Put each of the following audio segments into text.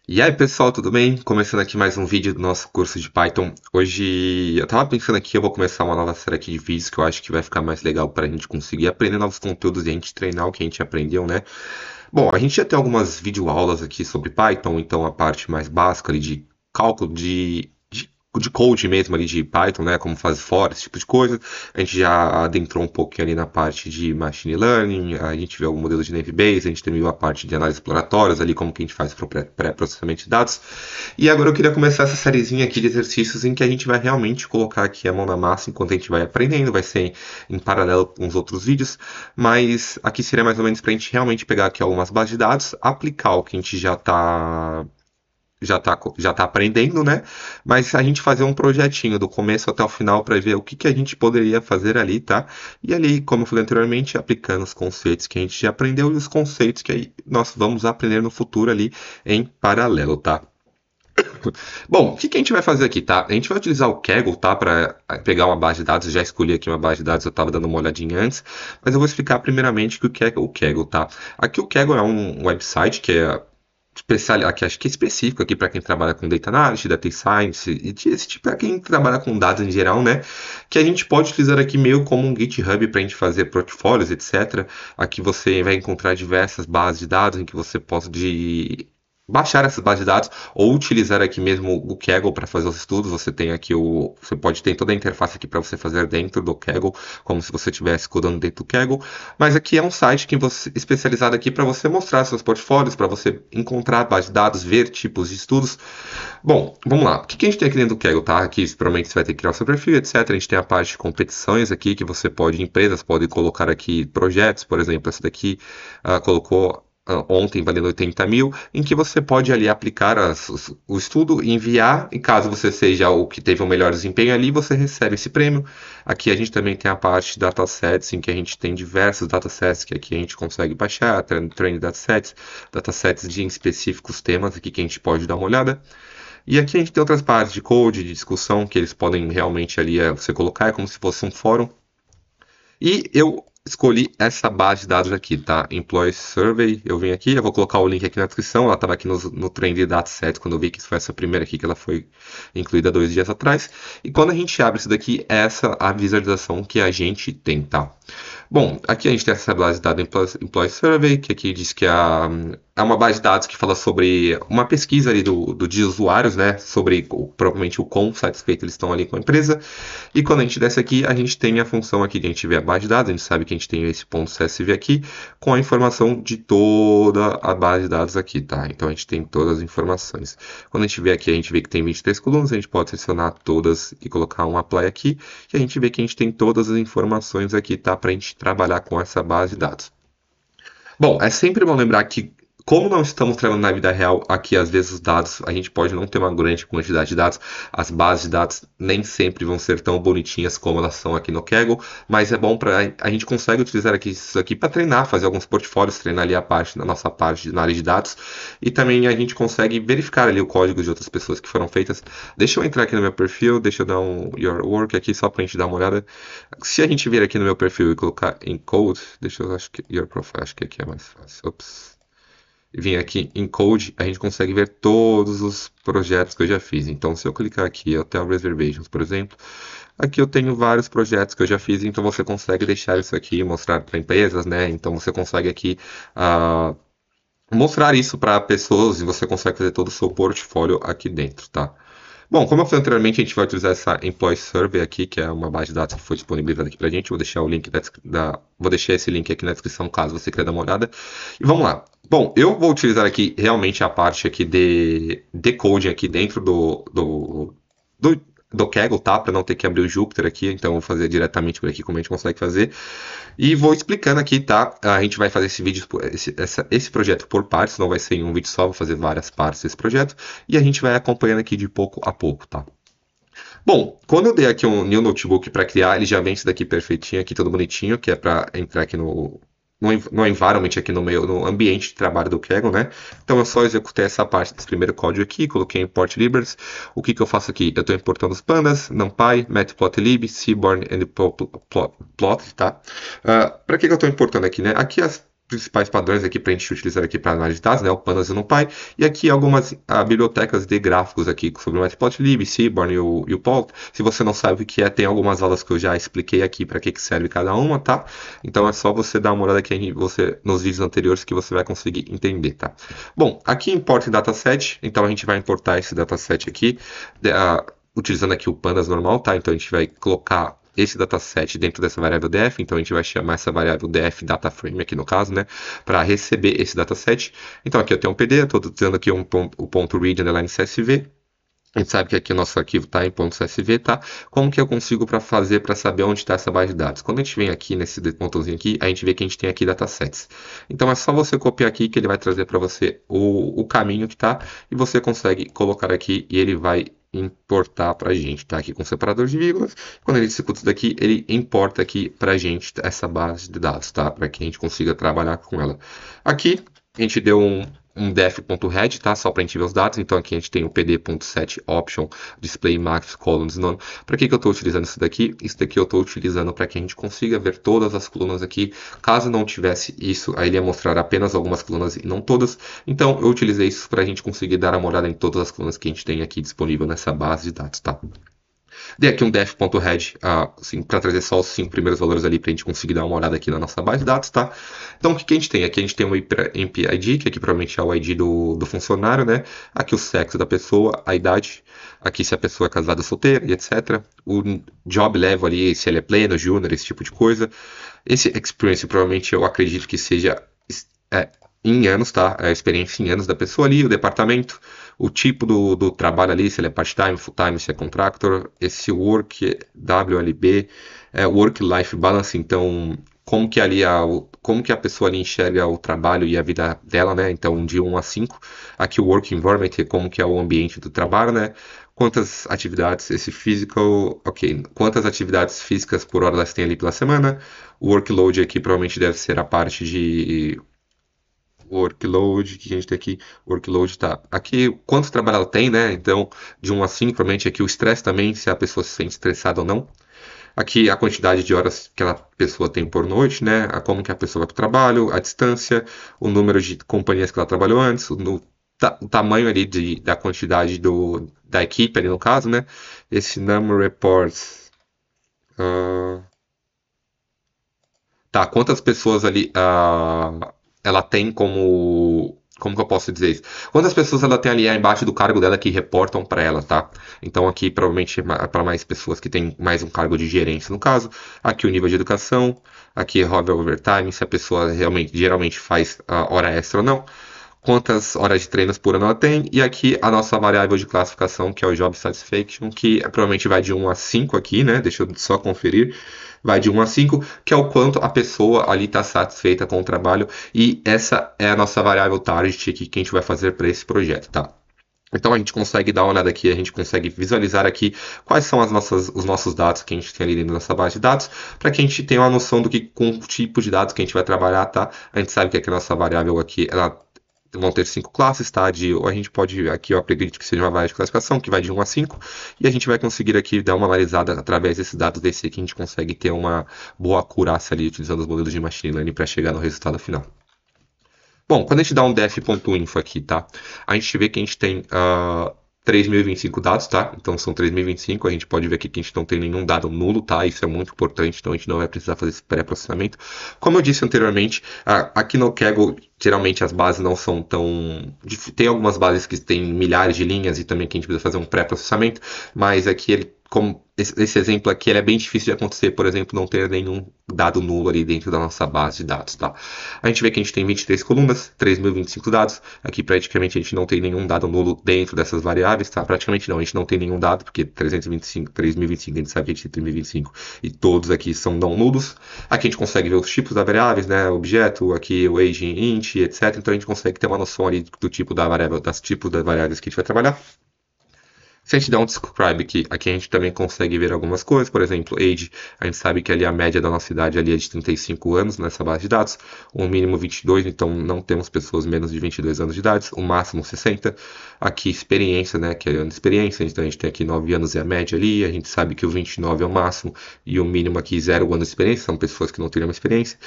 E aí, pessoal, tudo bem? Começando aqui mais um vídeo do nosso curso de Python. Hoje eu tava pensando aqui, eu vou começar uma nova série aqui de vídeos que eu acho que vai ficar mais legal para a gente conseguir aprender novos conteúdos e a gente treinar o que a gente aprendeu, né? Bom, a gente já tem algumas videoaulas aqui sobre Python, então a parte mais básica ali de cálculo de code mesmo ali de Python, né? Como faz for, esse tipo de coisa. A gente já adentrou um pouquinho ali na parte de machine learning, a gente viu algum modelo de naive Bayes, a gente também viu a parte de análise exploratórias ali, como que a gente faz para o pré-processamento de dados. E agora eu queria começar essa sériezinha aqui de exercícios em que a gente vai realmente colocar aqui a mão na massa enquanto a gente vai aprendendo, vai ser em paralelo com os outros vídeos, mas aqui seria mais ou menos para a gente realmente pegar aqui algumas bases de dados, aplicar o que a gente já tá aprendendo, né? Mas a gente fazer um projetinho do começo até o final para ver o que, que a gente poderia fazer ali, tá? E ali, como eu falei anteriormente, aplicando os conceitos que a gente já aprendeu e os conceitos que aí nós vamos aprender no futuro ali em paralelo, tá? Bom, o que, que a gente vai fazer aqui, tá? A gente vai utilizar o Kaggle, tá? Para pegar uma base de dados. Eu já escolhi aqui uma base de dados, eu estava dando uma olhadinha antes, mas eu vou explicar primeiramente o Kaggle, tá? Aqui o Kaggle é um website que é especial, aqui, acho que é específico aqui para quem trabalha com data analysis, data science e esse tipo para quem trabalha com dados em geral, né? Que a gente pode utilizar aqui meio como um GitHub para a gente fazer portfólios, etc. Aqui você vai encontrar diversas bases de dados em que você pode baixar essas bases de dados ou utilizar aqui mesmo o Kaggle para fazer os estudos. Você tem aqui você pode ter toda a interface aqui para você fazer dentro do Kaggle, como se você estivesse codando dentro do Kaggle. Mas aqui é um site que você especializado aqui para você mostrar seus portfólios, para você encontrar base de dados, ver tipos de estudos. Bom, vamos lá. O que a gente tem aqui dentro do Kaggle, tá? Aqui provavelmente você vai ter que criar o seu perfil, etc. A gente tem a parte de competições aqui que você pode, empresas podem colocar aqui projetos, por exemplo, essa daqui colocou ontem valendo 80 mil, em que você pode ali aplicar o estudo, enviar, e caso você seja o que teve o melhor desempenho ali, você recebe esse prêmio. Aqui a gente também tem a parte de datasets, em que a gente tem diversos datasets que aqui a gente consegue baixar, training datasets de específicos temas aqui que a gente pode dar uma olhada. E aqui a gente tem outras partes de code, de discussão, que eles podem realmente ali você colocar, é como se fosse um fórum. E eu escolhi essa base de dados aqui, tá? Employee Survey, eu vim aqui, eu vou colocar o link aqui na descrição, ela estava aqui no Trend Dataset, quando eu vi que foi essa primeira aqui, que ela foi incluída 2 dias atrás. E quando a gente abre isso daqui, essa é a visualização que a gente tem, tá? Bom, aqui a gente tem essa base de dados Employee Survey, que aqui diz que é uma base de dados que fala sobre uma pesquisa ali de usuários, né? Sobre provavelmente o quão satisfeito eles estão ali com a empresa. E quando a gente desce aqui, a gente tem a função aqui de a gente ver a base de dados, a gente sabe que a gente tem esse ponto CSV aqui, com a informação de toda a base de dados aqui, tá? Então a gente tem todas as informações. Quando a gente vê aqui, a gente vê que tem 23 colunas, a gente pode selecionar todas e colocar um apply aqui, e a gente vê que a gente tem todas as informações aqui, tá? Para a gente trabalhar com essa base de dados. Bom, é sempre bom lembrar que, como não estamos trabalhando na vida real, aqui às vezes os dados, a gente pode não ter uma grande quantidade de dados, as bases de dados nem sempre vão ser tão bonitinhas como elas são aqui no Kaggle, mas é bom para a gente consegue utilizar aqui isso aqui para treinar, fazer alguns portfólios, treinar ali a nossa parte de análise de dados e também a gente consegue verificar ali o código de outras pessoas que foram feitas. Deixa eu entrar aqui no meu perfil, deixa eu dar um Your Work aqui só para a gente dar uma olhada. Se a gente vir aqui no meu perfil e colocar em Code, deixa eu acho que Your Profile, acho que aqui é mais fácil. Ops. E vir aqui em Code, a gente consegue ver todos os projetos que eu já fiz. Então, se eu clicar aqui, Hotel Reservations, por exemplo, aqui eu tenho vários projetos que eu já fiz, então você consegue deixar isso aqui e mostrar para empresas, né? Então você consegue aqui mostrar isso para pessoas e você consegue fazer todo o seu portfólio aqui dentro, tá? Bom, como eu falei anteriormente, a gente vai utilizar essa Employee Survey aqui, que é uma base de dados que foi disponibilizada aqui pra gente. Vou deixar o link vou deixar esse link aqui na descrição, caso você queira dar uma olhada. E vamos lá. Bom, eu vou utilizar aqui realmente a parte aqui de decoding aqui dentro do, do Kaggle, tá? Para não ter que abrir o Jupyter aqui, então eu vou fazer diretamente por aqui como a gente consegue fazer. E vou explicando aqui, tá? A gente vai fazer esse vídeo, esse projeto por partes, não vai ser em um vídeo só, vou fazer várias partes desse projeto. E a gente vai acompanhando aqui de pouco a pouco, tá? Bom, quando eu dei aqui um new notebook para criar, ele já vem isso daqui perfeitinho, aqui todo bonitinho, que é para entrar aqui no environment, aqui no ambiente de trabalho do Kaggle, né? Então eu só executei essa parte desse primeiro código aqui, coloquei import libers. O que que eu faço aqui? Eu estou importando os pandas, NumPy, Matplotlib, Seaborn e Plot, tá? Para que eu estou importando aqui, né? Aqui as principais padrões aqui para a gente utilizar aqui para análise de dados, né? O Pandas e o NumPy. E aqui algumas bibliotecas de gráficos aqui sobre o Matplotlib, Seaborn e o Pol. Se você não sabe o que é, tem algumas aulas que eu já expliquei aqui para que serve cada uma, tá? Então é só você dar uma olhada aqui nos vídeos anteriores que você vai conseguir entender, tá? Bom, aqui importa em dataset, então a gente vai importar esse dataset aqui, utilizando aqui o Pandas normal, tá? Então a gente vai colocar esse dataset dentro dessa variável df, então a gente vai chamar essa variável df dataframe aqui no caso, né, para receber esse dataset. Então aqui eu tenho um PD, eu estou dando aqui o ponto read underline csv. A gente sabe que aqui o nosso arquivo está em .csv, tá? Como que eu consigo para saber onde está essa base de dados? Quando a gente vem aqui nesse botãozinho aqui, a gente vê que a gente tem aqui datasets. Então é só você copiar aqui que ele vai trazer para você o caminho que tá e você consegue colocar aqui e ele vai importar para a gente, tá? Aqui com separador de vírgulas. Quando ele executa isso daqui, ele importa aqui para a gente essa base de dados, tá? Para que a gente consiga trabalhar com ela. Aqui a gente deu um def.head, tá? Só para a gente ver os dados. Então aqui a gente tem o pd.set option display max columns none. Para que eu estou utilizando isso daqui? Isso daqui eu estou utilizando para que a gente consiga ver todas as colunas aqui. Caso não tivesse isso, aí ele ia mostrar apenas algumas colunas e não todas. Então eu utilizei isso para a gente conseguir dar uma olhada em todas as colunas que a gente tem aqui disponível nessa base de dados, tá? Dei aqui um def.head assim, para trazer só os 5 primeiros valores ali para a gente conseguir dar uma olhada aqui na nossa base de dados, tá? Então o que a gente tem? Aqui a gente tem um IP-ID, que aqui provavelmente é o ID do funcionário, né? Aqui o sexo da pessoa, a idade, aqui se a pessoa é casada ou solteira e etc. O job level ali, se ele é pleno, junior, esse tipo de coisa. Esse experience provavelmente eu acredito que seja em anos, tá? A experiência em anos da pessoa ali, o departamento, o tipo do trabalho ali, se ele é part-time, full-time, se é contractor, esse work, WLB, work-life balance, então como que ali como que a pessoa ali enxerga o trabalho e a vida dela, né? Então de 1 a 5. Aqui o work environment, como que é o ambiente do trabalho, né? Quantas atividades, esse physical, ok, quantas atividades físicas por hora elas têm ali pela semana. O workload aqui provavelmente deve ser a parte de workload, que a gente tem aqui, workload tá aqui, quanto trabalho ela tem, né? Então, de 1 a 5, provavelmente aqui o estresse também, se a pessoa se sente estressada ou não. Aqui a quantidade de horas que a pessoa tem por noite, né? Como que a pessoa vai para o trabalho, a distância, o número de companhias que ela trabalhou antes, o tamanho ali da quantidade da equipe ali no caso, né? Esse number reports. Tá, quantas pessoas ali ela tem como. Como que eu posso dizer isso? Quantas pessoas ela tem ali embaixo do cargo dela que reportam para ela, tá? Então aqui provavelmente para mais pessoas que têm mais um cargo de gerência no caso. Aqui o nível de educação. Aqui hobby overtime, se a pessoa geralmente faz hora extra ou não. Quantas horas de treinos por ano ela tem, e aqui a nossa variável de classificação, que é o Job Satisfaction, que provavelmente vai de 1 a 5 aqui, né? Deixa eu só conferir. Vai de 1 a 5, que é o quanto a pessoa ali está satisfeita com o trabalho, e essa é a nossa variável target aqui que a gente vai fazer para esse projeto, tá? Então a gente consegue dar uma olhada aqui, a gente consegue visualizar aqui quais são os nossos dados que a gente tem ali dentro da nossa base de dados, para que a gente tenha uma noção com o tipo de dados que a gente vai trabalhar, tá? A gente sabe que aqui a nossa variável aqui, ela vão ter 5 classes, tá? A gente pode, aqui eu acredito que seja uma variável de classificação, que vai de 1 a 5, e a gente vai conseguir aqui dar uma analisada através desses dados desse aqui, a gente consegue ter uma boa acurácia ali, utilizando os modelos de machine learning para chegar no resultado final. Bom, quando a gente dá um def.info aqui, tá? A gente vê que a gente tem 3.025 dados, tá? Então são 3.025, a gente pode ver aqui que a gente não tem nenhum dado nulo, tá? Isso é muito importante, então a gente não vai precisar fazer esse pré-processamento. Como eu disse anteriormente, aqui no Kaggle, geralmente as bases não são tão... Tem algumas bases que têm milhares de linhas e também que a gente precisa fazer um pré-processamento, mas aqui como esse exemplo aqui, ele é bem difícil de acontecer, por exemplo, não ter nenhum dado nulo ali dentro da nossa base de dados, tá? A gente vê que a gente tem 23 colunas, 3.025 dados. Aqui praticamente a gente não tem nenhum dado nulo dentro dessas variáveis, tá? Praticamente não, a gente não tem nenhum dado, porque 3.025, a gente sabe que a gente tem 3.025 e todos aqui são não nulos. Aqui a gente consegue ver os tipos das variáveis, né? Objeto, aqui o age, int, etc. Então a gente consegue ter uma noção ali do tipo da variável, das tipos das variáveis que a gente vai trabalhar. Se a gente der um describe aqui a gente também consegue ver algumas coisas, por exemplo, age, a gente sabe que ali a média da nossa idade ali é de 35 anos nessa base de dados, o mínimo 22, então não temos pessoas menos de 22 anos de idade, o máximo 60. Aqui experiência, né, que é ano de experiência, então a gente tem aqui 9 anos é a média ali, a gente sabe que o 29 é o máximo e o mínimo aqui 0 anos de experiência, são pessoas que não teriam experiência.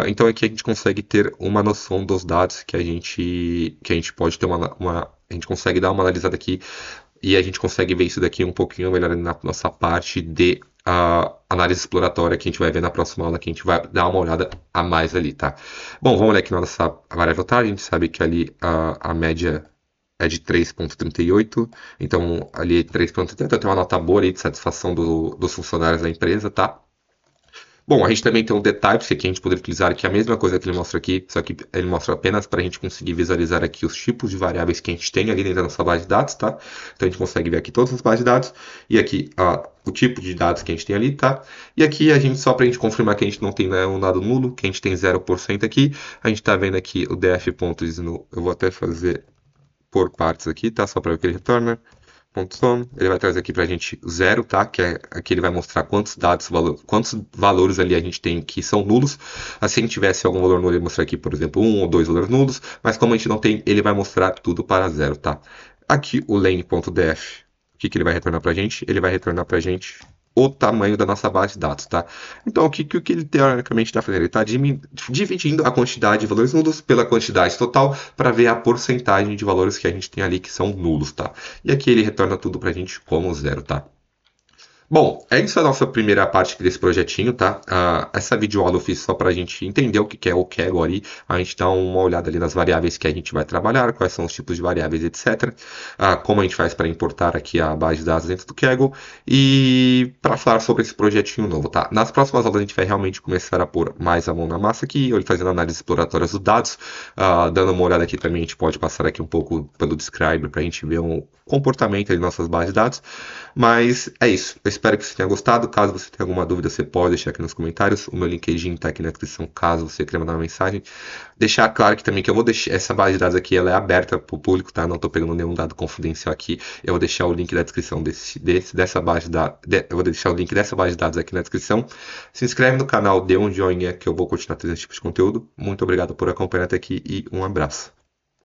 Então aqui a gente consegue ter uma noção dos dados que a gente pode ter a gente consegue dar uma analisada aqui e a gente consegue ver isso daqui um pouquinho melhor na nossa parte de análise exploratória que a gente vai ver na próxima aula, que a gente vai dar uma olhada a mais ali, tá? Bom, vamos olhar aqui na nossa variável tá? A gente sabe que ali a média é de 3,38, então ali 3,38 tem uma nota boa ali de satisfação dos funcionários da empresa, tá? Bom, a gente também tem um detalhe que aqui a gente poderia utilizar, que é a mesma coisa que ele mostra aqui, só que ele mostra apenas para a gente conseguir visualizar aqui os tipos de variáveis que a gente tem ali dentro da nossa base de dados, tá? Então a gente consegue ver aqui todas as bases de dados e aqui o tipo de dados que a gente tem ali, tá? E aqui a gente, só para a gente confirmar que a gente não tem, né, um dado nulo, que a gente tem 0% aqui, a gente está vendo aqui o df.isno, eu vou até fazer por partes aqui, tá? Só para ver o que ele retorna. .some, ele vai trazer aqui para a gente zero, tá? Que é aqui ele vai mostrar quantos valores ali a gente tem que são nulos. Assim, se a gente tivesse algum valor nulo, ele mostrar aqui, por exemplo, um ou dois valores nulos, mas como a gente não tem, ele vai mostrar tudo para zero, tá? Aqui o len.df, o que ele vai retornar para a gente? Ele vai retornar para a gente o tamanho da nossa base de dados, tá? Então, o que ele teoricamente está fazendo? Ele está dividindo a quantidade de valores nulos pela quantidade total para ver a porcentagem de valores que a gente tem ali que são nulos, tá? E aqui ele retorna tudo para a gente como zero, tá? Bom, é isso a nossa primeira parte aqui desse projetinho, tá? Essa videoaula eu fiz só para a gente entender o que é o Kaggle ali, a gente dá uma olhada ali nas variáveis que a gente vai trabalhar, quais são os tipos de variáveis, etc. Como a gente faz para importar aqui a base de dados dentro do Kaggle e para falar sobre esse projetinho novo, tá? Nas próximas aulas a gente vai realmente começar a pôr mais a mão na massa aqui, eu fazendo análises exploratórias dos dados, dando uma olhada aqui também, a gente pode passar aqui um pouco pelo Describe para a gente ver um comportamento de nossas bases de dados, mas é isso. Eu espero que você tenha gostado. Caso você tenha alguma dúvida, você pode deixar aqui nos comentários. O meu LinkedIn está aqui na descrição, caso você queira mandar uma mensagem. Deixar claro que também que eu vou deixar essa base de dados aqui, ela é aberta para o público, tá? Não estou pegando nenhum dado confidencial aqui. Eu vou deixar o link da descrição dessa base de dados. Eu vou deixar o link dessa base de dados aqui na descrição. Se inscreve no canal, dê um joinha que eu vou continuar trazendo esse tipo de conteúdo. Muito obrigado por acompanhar até aqui e um abraço.